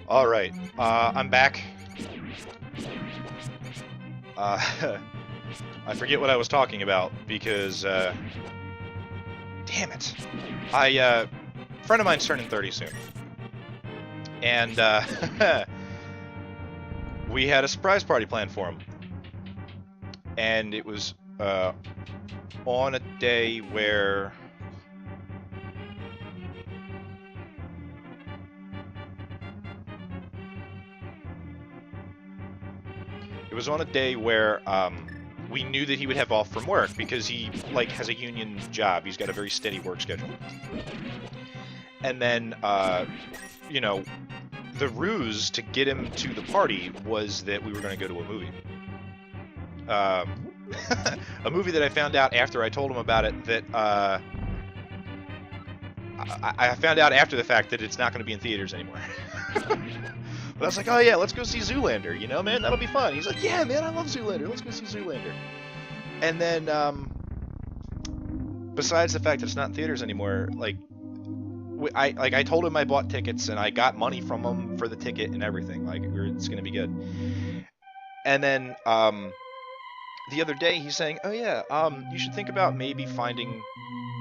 Alright, I'm back. I forget what I was talking about because, damn it. A friend of mine's turning 30 soon. And, we had a surprise party planned for him. And it was, on a day where... It was on a day where, we knew that he would have off from work because he, like, has a union job. He's got a very steady work schedule. And then, you know, the ruse to get him to the party was that we were going to go to a movie. A movie that I found out after I told him about it that, I found out after the fact that it's not going to be in theaters anymore. But I was like, oh yeah, let's go see Zoolander, you know, man, that'll be fun. He's like, yeah, man, I love Zoolander, let's go see Zoolander. And then, besides the fact that it's not in theaters anymore, like, I told him I bought tickets and I got money from him for the ticket and everything. Like, it's gonna be good. And then, the other day he's saying, oh yeah, you should think about maybe finding,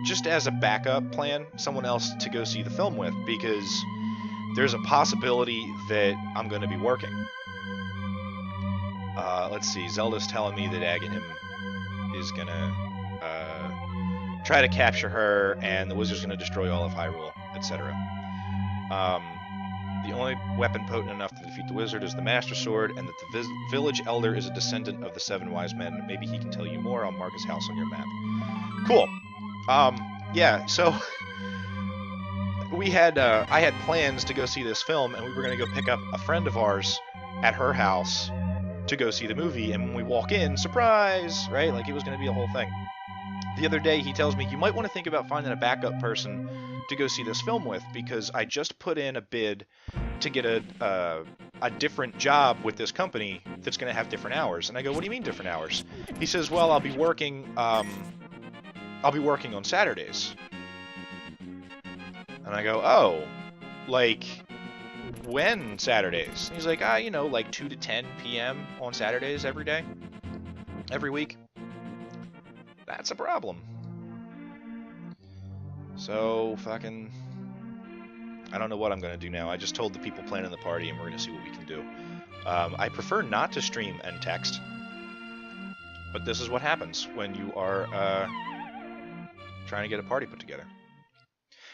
just as a backup plan, someone else to go see the film with, because there's a possibility that I'm going to be working. Let's see, Zelda's telling me that Aghanim is going to try to capture her, and the wizard's going to destroy all of Hyrule, etc. The only weapon potent enough to defeat the wizard is the Master Sword, and that the village elder is a descendant of the Seven Wise Men. Maybe he can tell you more. I'll mark his house on your map. Cool. Yeah, so... I had plans to go see this film, and we were going to go pick up a friend of ours at her house to go see the movie, and when we walk in, surprise, right? Like, it was going to be a whole thing. The other day, he tells me, you might want to think about finding a backup person to go see this film with, because I just put in a bid to get a different job with this company that's going to have different hours. And I go, what do you mean different hours? He says, well, I'll be working on Saturdays. And I go, oh, like, when Saturdays? And he's like, you know, like 2 to 10 p.m. on Saturdays every day, every week. That's a problem. So, fucking, I don't know what I'm going to do now. I just told the people planning the party, and we're going to see what we can do. I prefer not to stream and text, but this is what happens when you are trying to get a party put together.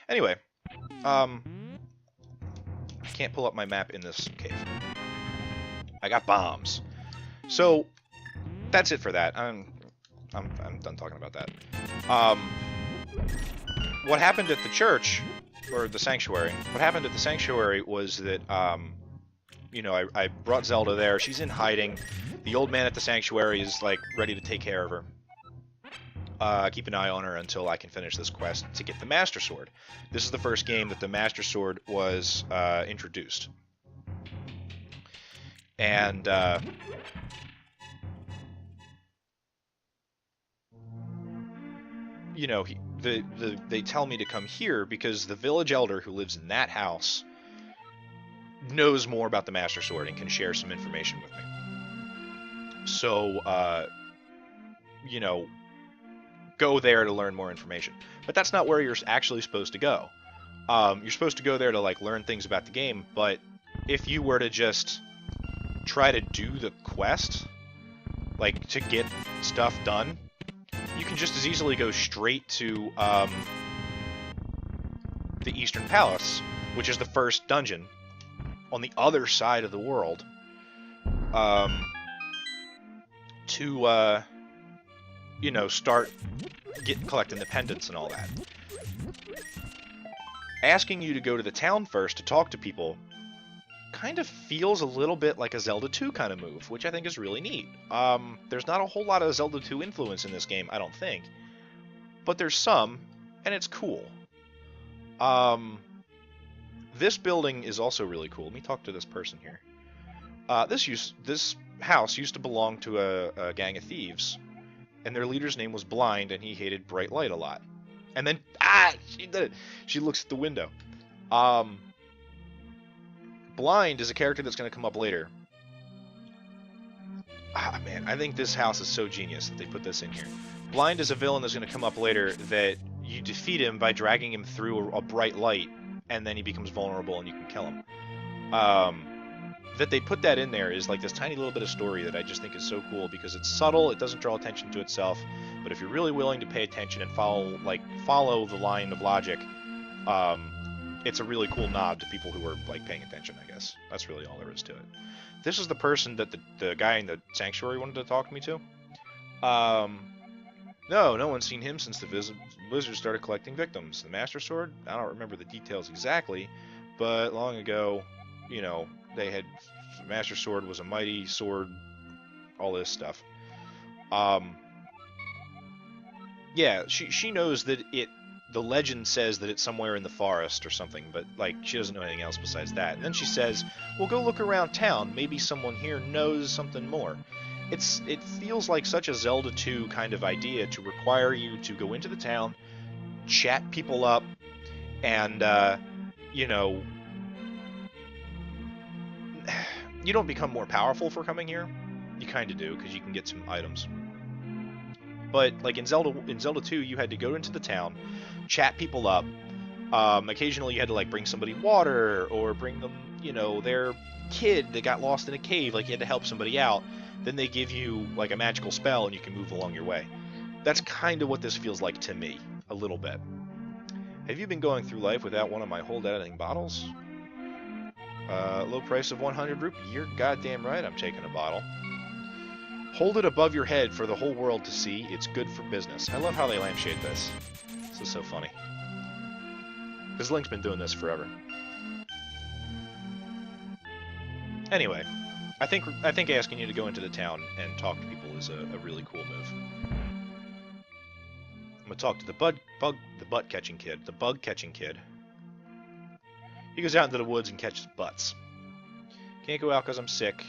Anyway, I can't pull up my map in this cave. I got bombs. So, that's it for that. I'm done talking about that. What happened at the church, or the sanctuary, what happened at the sanctuary was that, you know, I brought Zelda there. She's in hiding. The old man at the sanctuary is, like, ready to take care of her. Keep an eye on her until I can finish this quest to get the Master Sword. This is the first game that the Master Sword was introduced. And you know, they tell me to come here because the village elder who lives in that house knows more about the Master Sword and can share some information with me. So, you know, go there to learn more information. But that's not where you're actually supposed to go. You're supposed to go there to, like, learn things about the game, but if you were to just try to do the quest, like, to get stuff done, you can just as easily go straight to the Eastern Palace, which is the first dungeon on the other side of the world, to you know, start collecting the pendants and all that. Asking you to go to the town first to talk to people kind of feels a little bit like a Zelda 2 kind of move, which I think is really neat. There's not a whole lot of Zelda 2 influence in this game, I don't think. But there's some, and it's cool. This building is also really cool. Let me talk to this person here. This house used to belong to a gang of thieves, and their leader's name was Blind, and he hated bright light a lot. And then, she did it. She looks at the window. Um, Blind is a character that's going to come up later. Ah, man, I think this house is so genius that they put this in here. Blind is a villain that's going to come up later that you defeat him by dragging him through a bright light, and then he becomes vulnerable and you can kill him. That they put that in there is like this tiny little bit of story that I just think is so cool because it's subtle, it doesn't draw attention to itself, but if you're really willing to pay attention and follow the line of logic, it's a really cool nod to people who are like paying attention, I guess. That's really all there is to it. This is the person that the guy in the sanctuary wanted to talk to me to. No one's seen him since the Wizards started collecting victims. The Master Sword? I don't remember the details exactly, but long ago, you know, they had... Master Sword was a mighty sword, all this stuff. Yeah, she knows that the legend says that it's somewhere in the forest or something, but, like, she doesn't know anything else besides that. And then she says, well, go look around town. Maybe someone here knows something more. It feels like such a Zelda 2 kind of idea to require you to go into the town, chat people up, and, you know... You don't become more powerful for coming here. You kind of do, because you can get some items. But, like, in Zelda 2, you had to go into the town, chat people up. Occasionally you had to, like, bring somebody water, or bring them, you know, their kid that got lost in a cave. Like, you had to help somebody out. Then they give you, like, a magical spell, and you can move along your way. That's kind of what this feels like to me, a little bit. Have you been going through life without one of my hold editing bottles? Low price of 100 rupee. You're goddamn right I'm taking a bottle. Hold it above your head for the whole world to see. It's good for business. I love how they lampshade this. This is so funny. Because Link's been doing this forever. Anyway, I think asking you to go into the town and talk to people is a really cool move. I'm gonna talk to the bug catching kid. He goes out into the woods and catches butts. Can't go out because I'm sick.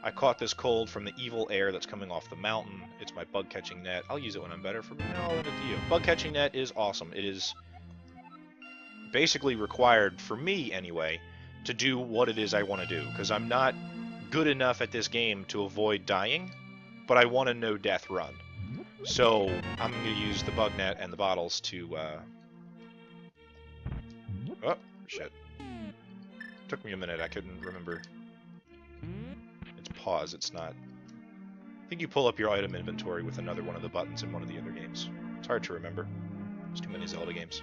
I caught this cold from the evil air that's coming off the mountain. It's my bug catching net. I'll use it when I'm better. I'll lend it to you. Bug catching net is awesome. It is basically required, for me anyway, to do what it is I want to do. Because I'm not good enough at this game to avoid dying, but I want a no-death run. So I'm going to use the bug net and the bottles to... Oh, shit. Took me a minute, I couldn't remember. It's pause, it's not... I think you pull up your item inventory with another one of the buttons in one of the other games. It's hard to remember. There's too many Zelda games.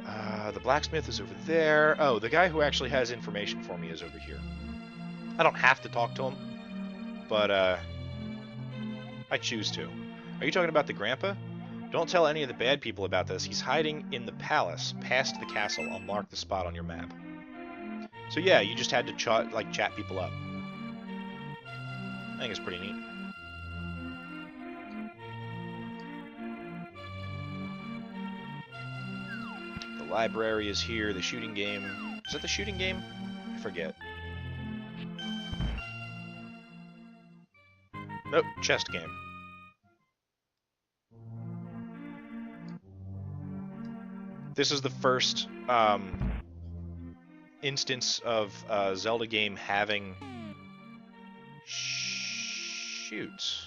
The blacksmith is over there. Oh, the guy who actually has information for me is over here. I don't have to talk to him, but I choose to. Are you talking about the grandpa? Don't tell any of the bad people about this. He's hiding in the palace, past the castle. I'll mark the spot on your map. So yeah, you just had to chat people up. I think it's pretty neat. The library is here. The shooting game. Is that the shooting game? I forget. Nope, chest game. This is the first instance of a Zelda game having... Shoot.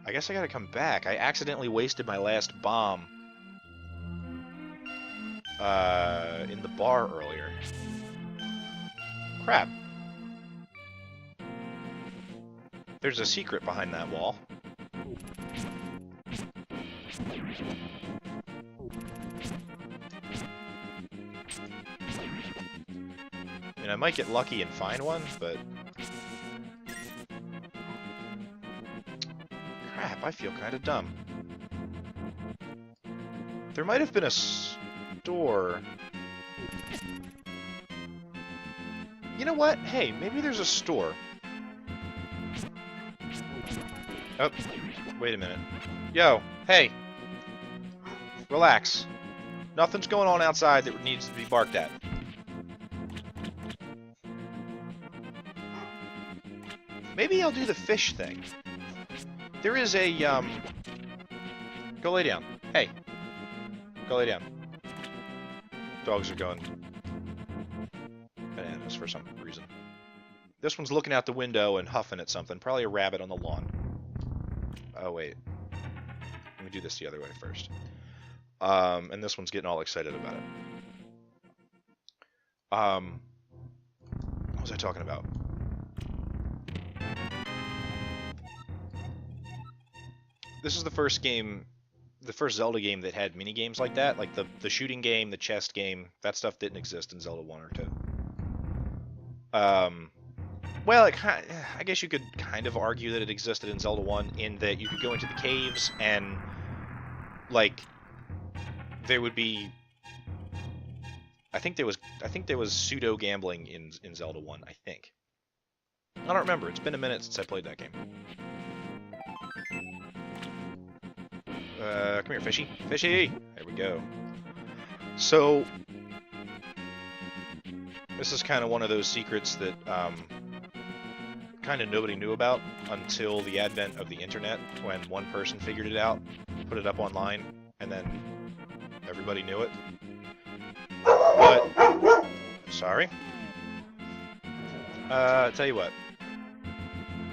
I guess I gotta come back. I accidentally wasted my last bomb in the bar earlier. Crap. There's a secret behind that wall. I mean, I might get lucky and find one, but... Crap, I feel kind of dumb. There might have been a store... You know what? Hey, maybe there's a store. Oh, wait a minute. Yo, hey! Relax. Nothing's going on outside that needs to be barked at. Maybe I'll do the fish thing. There is a, Go lay down. Hey. Go lay down. Dogs are going bananas for some reason. This one's looking out the window and huffing at something. Probably a rabbit on the lawn. Oh, wait. Let me do this the other way first. And this one's getting all excited about it. What was I talking about? This is the first game, the first Zelda game that had mini games like that, like the shooting game, the chest game. That stuff didn't exist in Zelda 1 or 2. Well, I guess you could kind of argue that it existed in Zelda 1 in that you could go into the caves and, like, there would be... I think there was pseudo gambling in Zelda 1, I think. I don't remember. It's been a minute since I played that game. Come here, fishy. Fishy! There we go. So, this is kind of one of those secrets that kind of nobody knew about until the advent of the internet, when one person figured it out, put it up online, and then everybody knew it. But, sorry. Tell you what.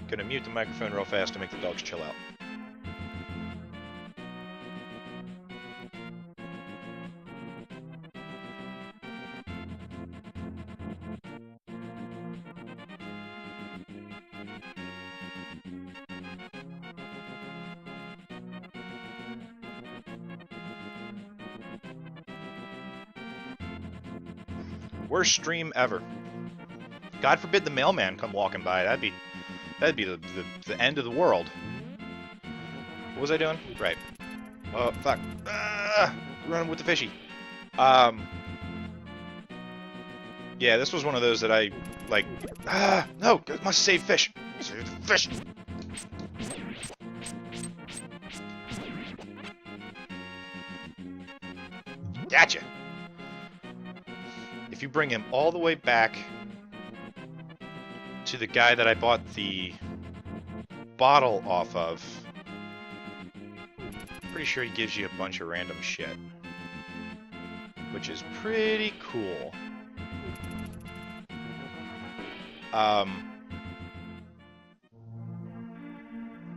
Gonna mute the microphone real fast to make the dogs chill out. Worst stream ever. God forbid the mailman come walking by. That'd be the end of the world. What was I doing? Right. Oh fuck. Running with the fishy. Yeah, this was one of those that I like. No, must save fish. Save the fish. Gotcha. If you bring him all the way back to the guy that I bought the bottle off of, pretty sure he gives you a bunch of random shit, which is pretty cool.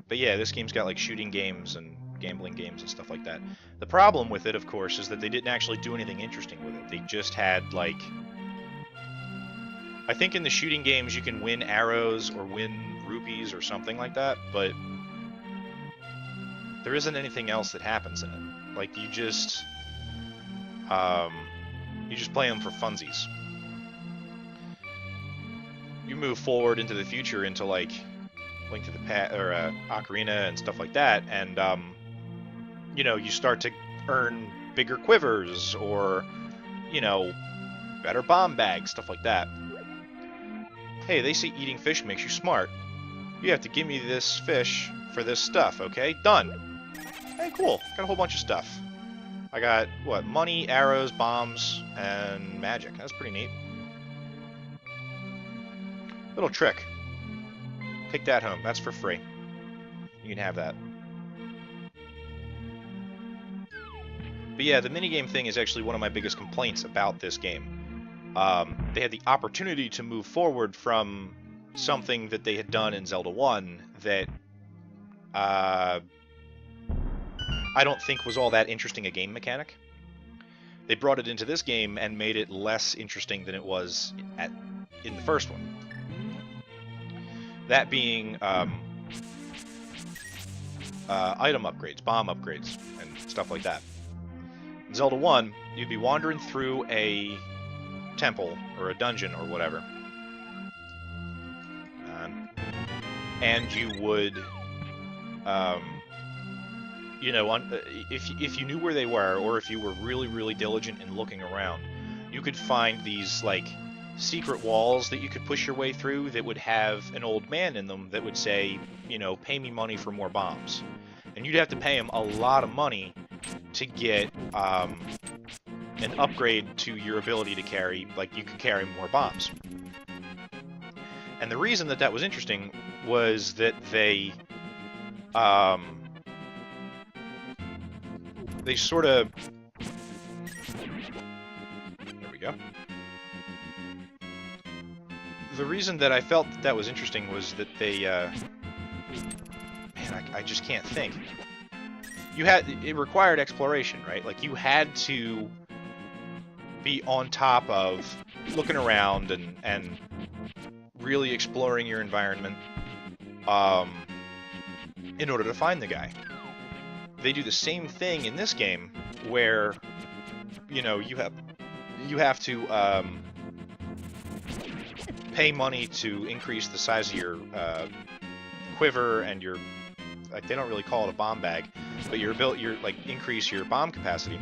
But yeah, this game's got like shooting games and gambling games and stuff like that. The problem with it, of course, is that they didn't actually do anything interesting with it. They just had, like... I think in the shooting games you can win arrows or win rupees or something like that, but there isn't anything else that happens in it. Like, you just play them for funsies. You move forward into the future into, like, Link to the Past, or Ocarina and stuff like that, and, you know, you start to earn bigger quivers, or, you know, better bomb bags, stuff like that. Hey, they say eating fish makes you smart. You have to give me this fish for this stuff, okay? Done. Hey, cool. Got a whole bunch of stuff. I got, what, money, arrows, bombs, and magic. That's pretty neat. Little trick. Take that home. That's for free. You can have that. But yeah, the minigame thing is actually one of my biggest complaints about this game. They had the opportunity to move forward from something that they had done in Zelda 1 that I don't think was all that interesting a game mechanic. They brought it into this game and made it less interesting than it was in the first one. That being item upgrades, bomb upgrades, and stuff like that. In Zelda 1, you'd be wandering through a temple, or a dungeon, or whatever. And you would, you know, if you knew where they were, or if you were really, really diligent in looking around, you could find these, like, secret walls that you could push your way through that would have an old man in them that would say, you know, pay me money for more bombs. And you'd have to pay him a lot of money to get an upgrade to your ability to carry, like, you could carry more bombs. And the reason that that was interesting was that they sort of go. The reason that I felt that was interesting was that they, man, I just can't think. It required exploration, right? Like, you had to be on top of looking around and really exploring your environment, in order to find the guy. They do the same thing in this game, where, you know, you have to pay money to increase the size of your quiver and your, like, they don't really call it a bomb bag, but increase your bomb capacity.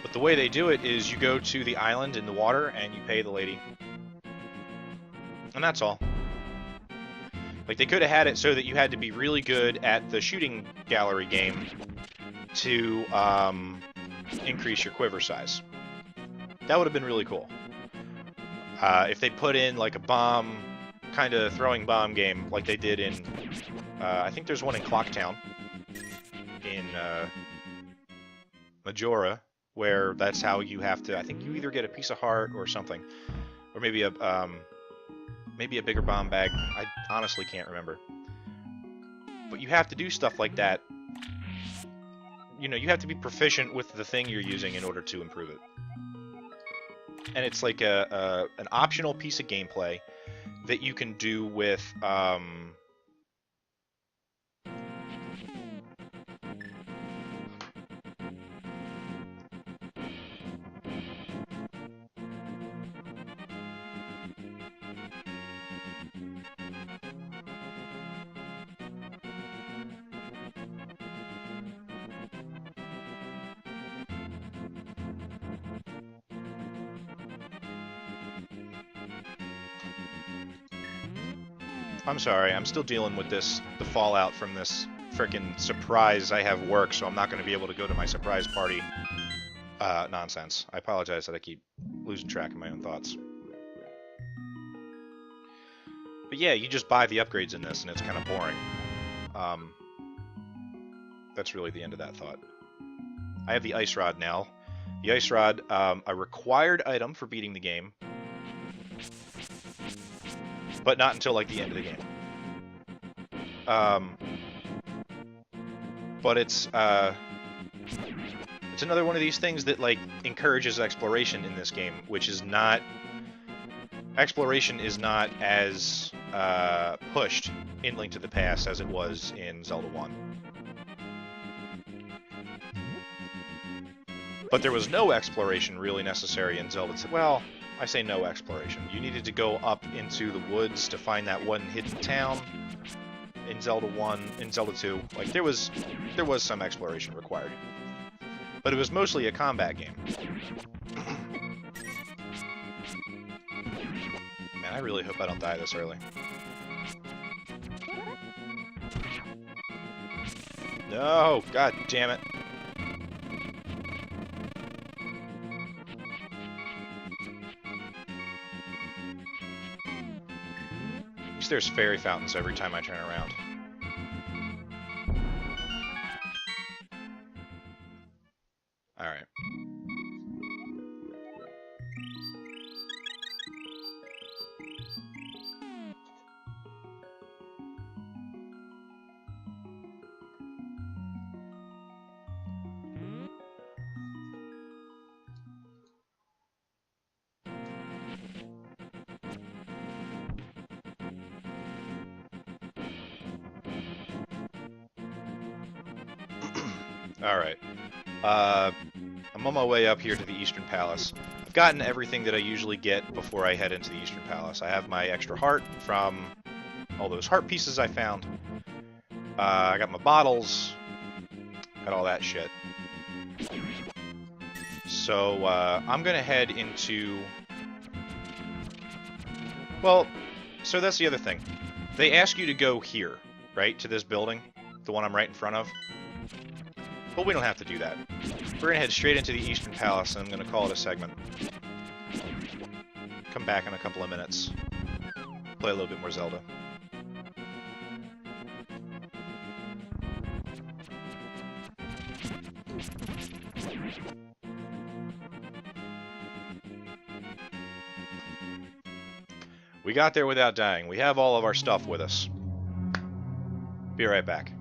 But the way they do it is you go to the island in the water and you pay the lady, and that's all. Like, they could have had it so that you had to be really good at the shooting gallery game to increase your quiver size. That would have been really cool. If they put in, like, a bomb, kind of throwing bomb game like they did in, I think there's one in Clocktown, in Majora, where that's how you have to, I think you either get a piece of heart or something, or maybe a bigger bomb bag. I honestly can't remember. But you have to do stuff like that. You know, you have to be proficient with the thing you're using in order to improve it. And it's like an optional piece of gameplay that you can do with I'm sorry, I'm still dealing with the fallout from this frickin' surprise. I have work, so I'm not going to be able to go to my surprise party nonsense. I apologize that I keep losing track of my own thoughts. But yeah, you just buy the upgrades in this, and it's kind of boring. That's really the end of that thought. I have the ice rod now. The ice rod, a required item for beating the game, but not until, like, the end of the game. But it's another one of these things that, like, encourages exploration in this game, which is not... Exploration is not as pushed in Link to the Past as it was in Zelda 1. But there was no exploration really necessary in Zelda 2. Well, I say no exploration. You needed to go up into the woods to find that one hidden town in Zelda 1, in Zelda 2. Like, there was some exploration required. But it was mostly a combat game. Man, I really hope I don't die this early. No! God damn it. There's fairy fountains every time I turn around. Alright. Alright. I'm on my way up here to the Eastern Palace. I've gotten everything that I usually get before I head into the Eastern Palace. I have my extra heart from all those heart pieces I found. I got my bottles. Got all that shit. So, I'm gonna head into... Well, so that's the other thing. They ask you to go here, right? To this building. The one I'm right in front of. But we don't have to do that. We're gonna head straight into the Eastern Palace, and I'm gonna call it a segment. Come back in a couple of minutes. Play a little bit more Zelda. We got there without dying. We have all of our stuff with us. Be right back.